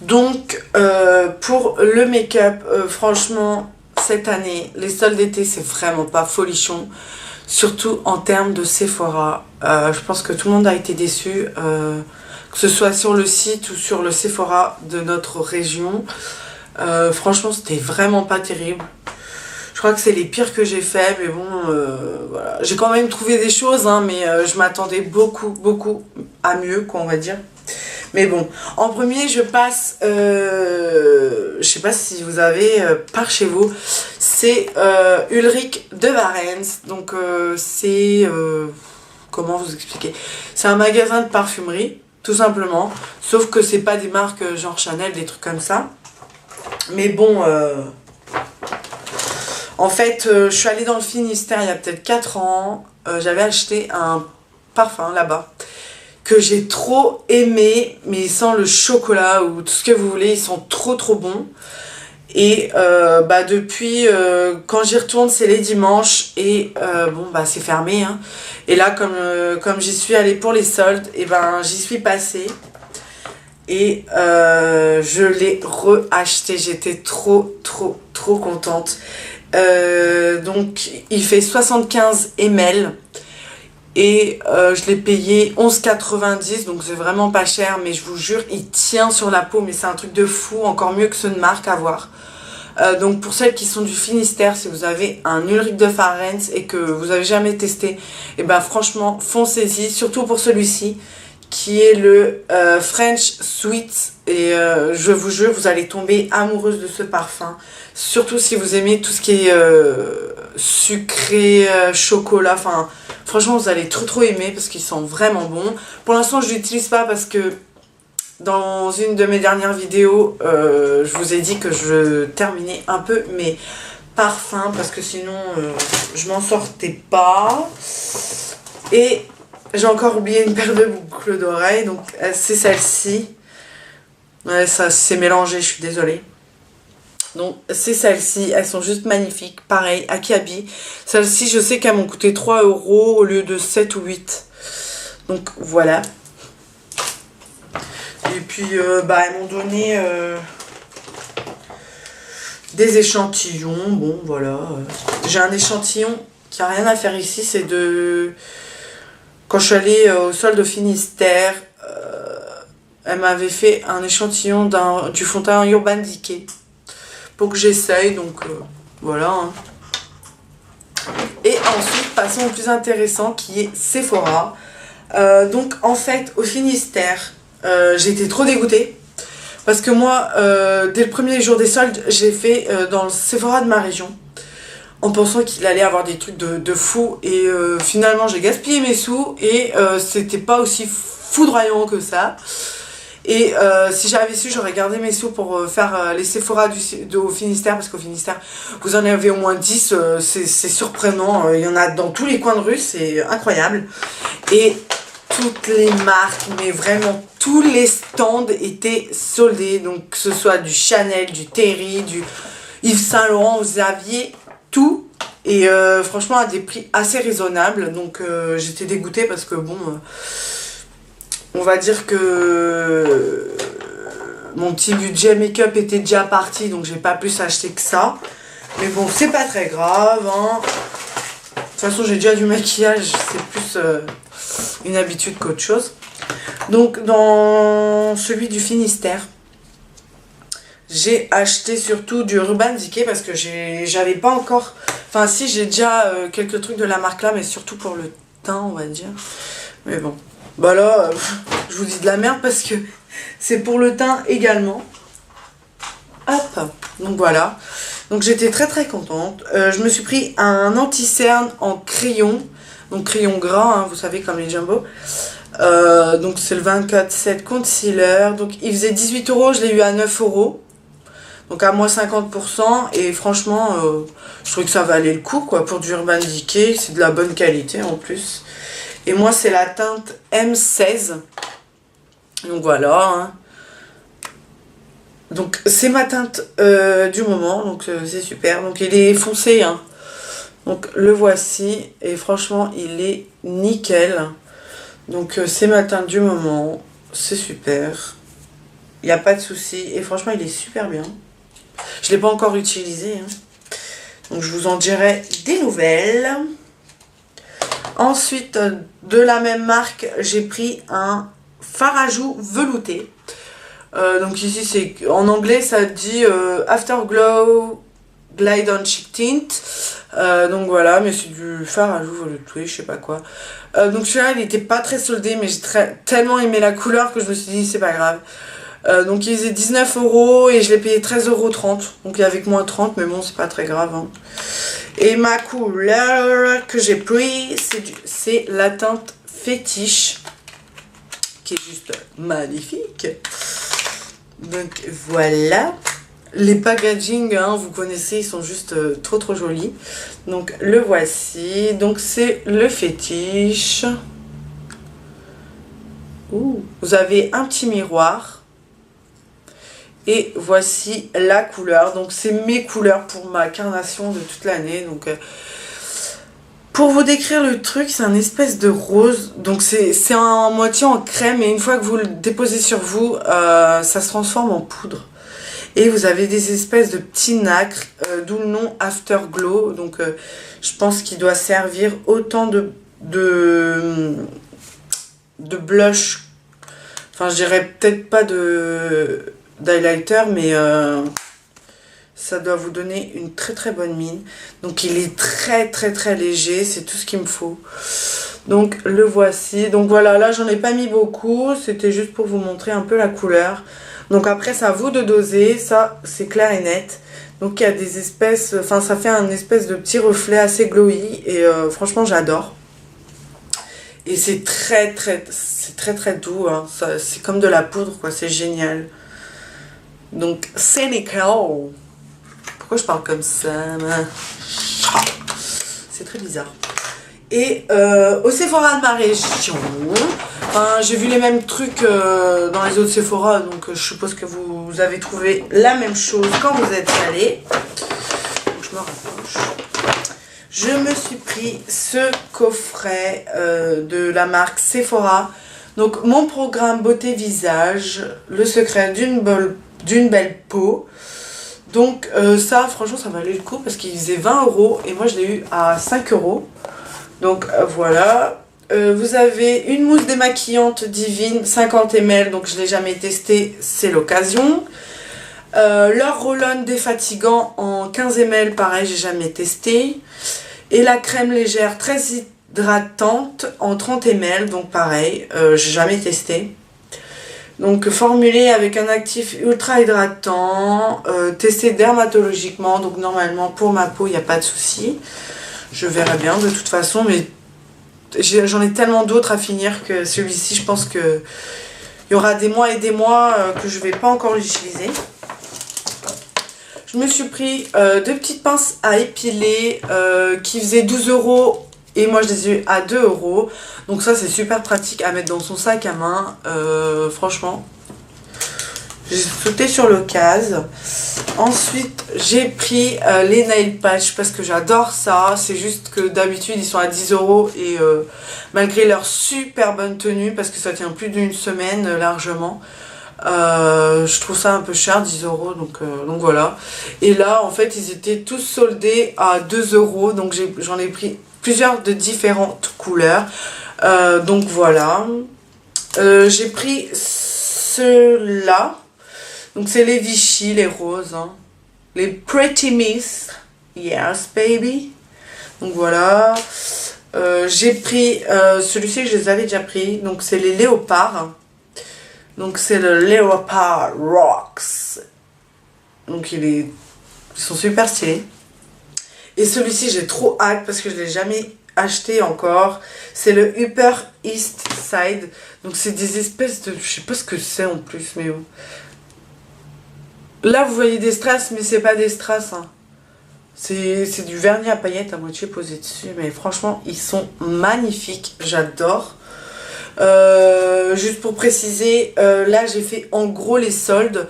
Donc pour le make-up, franchement cette année les soldes d'été c'est vraiment pas folichon, surtout en termes de Sephora. Je pense que tout le monde a été déçu, que ce soit sur le site ou sur le Sephora de notre région. Franchement c'était vraiment pas terrible. Je crois que c'est les pires que j'ai fait, mais bon, voilà. J'ai quand même trouvé des choses, hein, mais je m'attendais beaucoup à mieux, quoi, on va dire. Mais bon, en premier, je passe, je sais pas si vous avez par chez vous, c'est Ulrich de Warens. Donc c'est, comment vous expliquer? C'est un magasin de parfumerie, tout simplement. Sauf que c'est pas des marques genre Chanel, des trucs comme ça. Mais bon... En fait, je suis allée dans le Finistère il y a peut-être 4 ans. J'avais acheté un parfum là-bas que j'ai trop aimé, mais il sent le chocolat ou tout ce que vous voulez. Ils sont trop bons. Et bah depuis, quand j'y retourne, c'est les dimanches. Et bon, bah c'est fermé. Hein. Et là, comme j'y suis allée pour les soldes, et ben j'y suis passée. Et je l'ai re-acheté. J'étais trop contente. Donc il fait 75 ml et je l'ai payé 11,90, donc c'est vraiment pas cher, mais je vous jure il tient sur la peau, mais c'est un truc de fou, encore mieux que ceux de marque à voir. Donc pour celles qui sont du Finistère, si vous avez un Ulrich de Warens et que vous avez jamais testé, et ben franchement foncez-y, surtout pour celui-ci qui est le French Sweet, et je vous jure vous allez tomber amoureuse de ce parfum, surtout si vous aimez tout ce qui est sucré, chocolat, enfin franchement vous allez trop aimer parce qu'ils sont vraiment bons. Pour l'instant je l'utilise pas parce que dans une de mes dernières vidéos je vous ai dit que je terminais un peu mes parfums parce que sinon je m'en sortais pas. Et j'ai encore oublié une paire de boucles d'oreilles, donc c'est celle-ci. Ouais, ça s'est mélangé, je suis désolée. Donc c'est celle-ci, elles sont juste magnifiques. Pareil, Akihabee. Celles-ci, je sais qu'elles m'ont coûté 3 € au lieu de 7 ou 8. Donc voilà. Et puis, bah, elles m'ont donné des échantillons. Bon, voilà. J'ai un échantillon qui n'a rien à faire ici, c'est de... Quand je suis allée au solde au Finistère, elle m'avait fait un échantillon du fond de teint Urban Decay pour que j'essaye, donc voilà. Hein. Et ensuite, passons au plus intéressant qui est Sephora. Donc en fait, au Finistère, j'ai été trop dégoûtée parce que moi, dès le premier jour des soldes, j'ai fait dans le Sephora de ma région, en pensant qu'il allait avoir des trucs de fou, et finalement j'ai gaspillé mes sous et c'était pas aussi foudroyant que ça. Et si j'avais su, j'aurais gardé mes sous pour faire les Sephora au Finistère, parce qu'au Finistère vous en avez au moins 10, c'est surprenant, il y en a dans tous les coins de rue, c'est incroyable. Et toutes les marques, mais vraiment tous les stands étaient soldés, donc que ce soit du Chanel, du Terry, du Yves Saint Laurent, vous aviez tout, et franchement à des prix assez raisonnables. Donc j'étais dégoûtée parce que bon, on va dire que mon petit budget make-up était déjà parti, donc j'ai pas pu s'acheter que ça, mais bon c'est pas très grave, hein. De toute façon j'ai déjà du maquillage, c'est plus une habitude qu'autre chose. Donc dans celui du Finistère, j'ai acheté surtout du Urban Decay parce que j'avais pas encore... Enfin si, j'ai déjà quelques trucs de la marque là, mais surtout pour le teint, on va dire. Mais bon, bah là, je vous dis de la merde parce que c'est pour le teint également. Hop, donc voilà. Donc j'étais très contente. Je me suis pris un anti-cerne en crayon. Donc crayon gras, hein, vous savez, comme les Jumbo. Donc c'est le 24/7 concealer. Donc il faisait 18 €, je l'ai eu à 9 €. Donc à moins 50%, et franchement je trouvais que ça valait le coup quoi, pour du Urban Decay, c'est de la bonne qualité en plus. Et moi c'est la teinte M16, donc voilà, hein. Donc c'est ma teinte du moment, donc c'est super. Donc il est foncé, hein. Donc le voici, et franchement il est nickel. Donc c'est ma teinte du moment, c'est super. Il n'y a pas de souci. Et franchement, il est super bien. Je ne l'ai pas encore utilisé. Hein. Donc, je vous en dirai des nouvelles. Ensuite, de la même marque, j'ai pris un fard à joues velouté. Donc ici, c'est en anglais, ça dit Afterglow Glide on Cheek Tint. Donc voilà, mais c'est du fard à joues velouté, je sais pas quoi. Donc celui-là, il n'était pas très soldé, mais j'ai tellement aimé la couleur que je me suis dit, c'est pas grave. Donc il faisait 19 € et je l'ai payé 13,30 €. Donc il y avait avec moins 30, mais bon, c'est pas très grave. Hein. Et ma couleur que j'ai pris, c'est la teinte fétiche, qui est juste magnifique. Donc voilà. Les packaging, hein, vous connaissez, ils sont juste trop trop jolis. Donc le voici. Donc c'est le fétiche. Ouh. Vous avez un petit miroir. Et voici la couleur. Donc c'est mes couleurs pour ma carnation de toute l'année. Donc pour vous décrire le truc, c'est un espèce de rose. Donc c'est en moitié en crème. Et une fois que vous le déposez sur vous, ça se transforme en poudre. Et vous avez des espèces de petits nacres, d'où le nom Afterglow. Donc je pense qu'il doit servir autant de blush. Enfin, je dirais peut-être pas d'highlighter, mais ça doit vous donner une très très bonne mine. Donc il est très très très léger, c'est tout ce qu'il me faut. Donc le voici. Donc voilà, là j'en ai pas mis beaucoup, c'était juste pour vous montrer un peu la couleur. Donc après c'est à vous de doser, ça c'est clair et net. Donc il y a des espèces, enfin ça fait un espèce de petit reflet assez glowy et franchement j'adore. Et c'est très très doux, hein. C'est comme de la poudre quoi, c'est génial. Donc c'est nickel. Pourquoi je parle comme ça? C'est très bizarre. Et au Sephora de ma région, enfin, j'ai vu les mêmes trucs dans les autres Sephora, donc je suppose que vous avez trouvé la même chose quand vous êtes allés. Donc je me rapproche. Je me suis pris ce coffret de la marque Sephora. Donc mon programme beauté visage, le secret d'une belle peau. Donc ça franchement ça valait le coup parce qu'il faisait 20 € et moi je l'ai eu à 5 €. Donc voilà. Vous avez une mousse démaquillante divine 50 ml, donc je ne l'ai jamais testé, c'est l'occasion. Leur roll-on défatigant en 15 ml, pareil, j'ai jamais testé. Et la crème légère très hydratante en 30 ml, donc pareil, j'ai jamais testé. Donc formulé avec un actif ultra hydratant, testé dermatologiquement, donc normalement pour ma peau il n'y a pas de souci. Je verrai bien de toute façon, mais j'en ai tellement d'autres à finir que celui-ci je pense que il y aura des mois et des mois que je ne vais pas encore l'utiliser. Je me suis pris deux petites pinces à épiler qui faisaient 12 € et moi je les ai eu à 2 €. Donc ça c'est super pratique à mettre dans son sac à main. Franchement, j'ai sauté sur l'occasion. Ensuite j'ai pris les nail patch parce que j'adore ça. C'est juste que d'habitude ils sont à 10 € et malgré leur super bonne tenue, parce que ça tient plus d'une semaine largement, je trouve ça un peu cher, 10 €, donc voilà. Et là en fait ils étaient tous soldés à 2 €, donc j'en ai pris plusieurs de différentes couleurs. Donc voilà. J'ai pris ceux-là. Donc c'est les Vichy, les roses, hein. Les Pretty Miss. Yes baby. Donc voilà. J'ai pris celui-ci que je les avais déjà pris. Donc c'est les léopards. Donc c'est le Leopard Rocks. Donc ils sont super stylés. Et celui-ci j'ai trop hâte parce que je ne l'ai jamais acheté encore. C'est le Upper East Side. Donc c'est des espèces de... Je sais pas ce que c'est en plus, mais bon. Là vous voyez des strass, mais c'est pas des strass, hein. C'est du vernis à paillettes à moitié posé dessus. Mais franchement ils sont magnifiques. J'adore. Juste pour préciser, là j'ai fait en gros les soldes.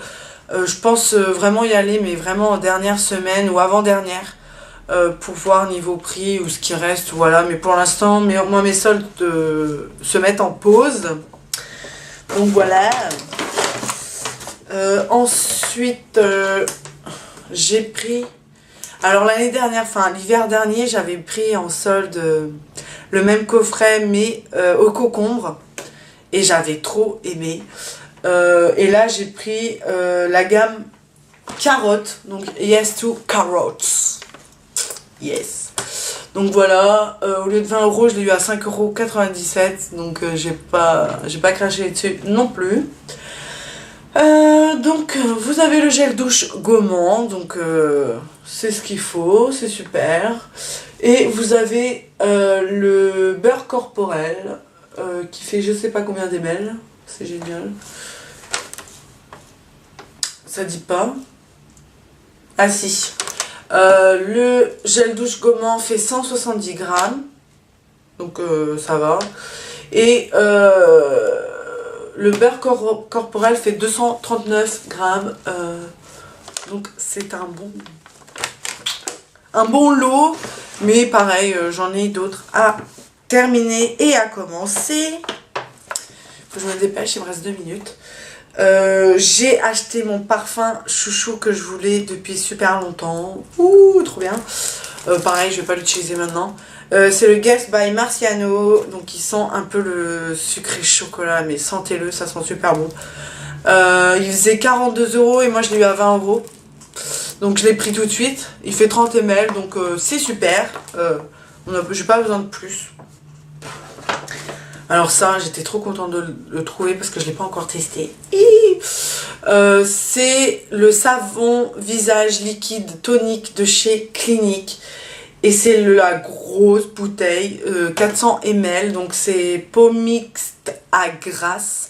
Je pense vraiment y aller, mais vraiment en dernière semaine ou avant-dernière, pour voir niveau prix ou ce qui reste, voilà. Mais pour l'instant, moi mes soldes se mettent en pause. Donc voilà. Ensuite, j'ai pris... Alors l'année dernière, enfin l'hiver dernier, j'avais pris en solde le même coffret mais au concombre. Et j'avais trop aimé. Et là j'ai pris la gamme carotte. Donc yes to carrots. Yes. Donc voilà, au lieu de 20 euros, je l'ai eu à 5,97 €. Donc j'ai pas craché dessus non plus. Donc vous avez le gel douche gommant, donc c'est ce qu'il faut, c'est super. Et vous avez le beurre corporel qui fait je sais pas combien d'ml, c'est génial. Ça dit pas. Ah si. Le gel douche gommant fait 170 grammes, donc ça va. Et le beurre corporel fait 239 grammes, donc c'est un bon lot, mais pareil, j'en ai d'autres à terminer et à commencer. Faut que je me dépêche, il me reste 2 minutes. J'ai acheté mon parfum chouchou que je voulais depuis super longtemps. Ouh, trop bien. Pareil, je vais pas l'utiliser maintenant. C'est le Guess by Marciano. Donc, il sent un peu le sucré chocolat, mais sentez-le, ça sent super bon. Il faisait 42 € et moi je l'ai eu à 20 €. Donc, je l'ai pris tout de suite. Il fait 30 ml, donc c'est super. J'ai pas besoin de plus. Alors ça, j'étais trop contente de le trouver parce que je ne l'ai pas encore testé. C'est le savon visage liquide tonique de chez Clinique. Et c'est la grosse bouteille, 400 ml. Donc c'est peau mixte à grasse.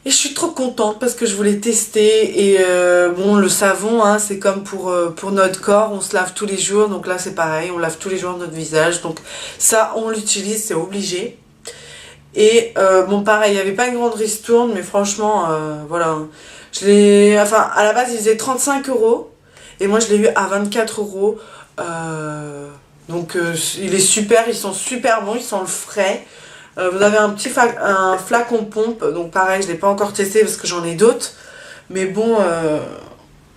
Et je suis trop contente parce que je voulais tester. Et bon, le savon, hein, c'est comme pour notre corps. On se lave tous les jours. Donc là, c'est pareil. On lave tous les jours notre visage. Donc ça, on l'utilise, c'est obligé. Et bon pareil, il n'y avait pas une grande ristourne, mais franchement, voilà. Enfin, à la base, il faisait 35 € et moi je l'ai eu à 24 €. Donc il est super, ils sont super bons, ils sont le frais. Vous avez un flacon pompe, donc pareil, je ne l'ai pas encore testé parce que j'en ai d'autres. Mais bon,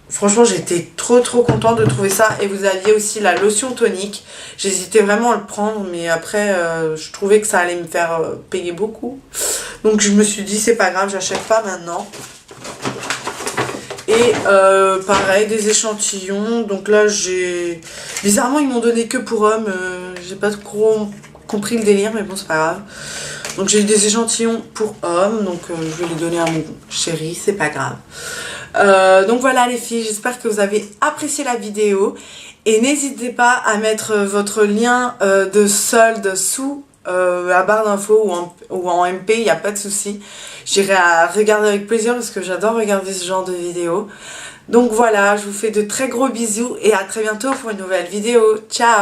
franchement, j'étais trop contente de trouver ça. Et vous aviez aussi la lotion tonique. J'hésitais vraiment à le prendre, mais après, je trouvais que ça allait me faire payer beaucoup. Donc, je me suis dit, c'est pas grave, j'achète pas maintenant. Et pareil, des échantillons. Donc là, bizarrement, ils m'ont donné que pour hommes. J'ai pas trop compris le délire, mais bon, c'est pas grave. Donc, j'ai eu des échantillons pour hommes. Donc, je vais les donner à mon chéri, c'est pas grave. Donc voilà les filles, j'espère que vous avez apprécié la vidéo et n'hésitez pas à mettre votre lien de solde sous la barre d'infos ou en MP, il n'y a pas de souci. J'irai à regarder avec plaisir parce que j'adore regarder ce genre de vidéos. Donc voilà, je vous fais de très gros bisous et à très bientôt pour une nouvelle vidéo. Ciao!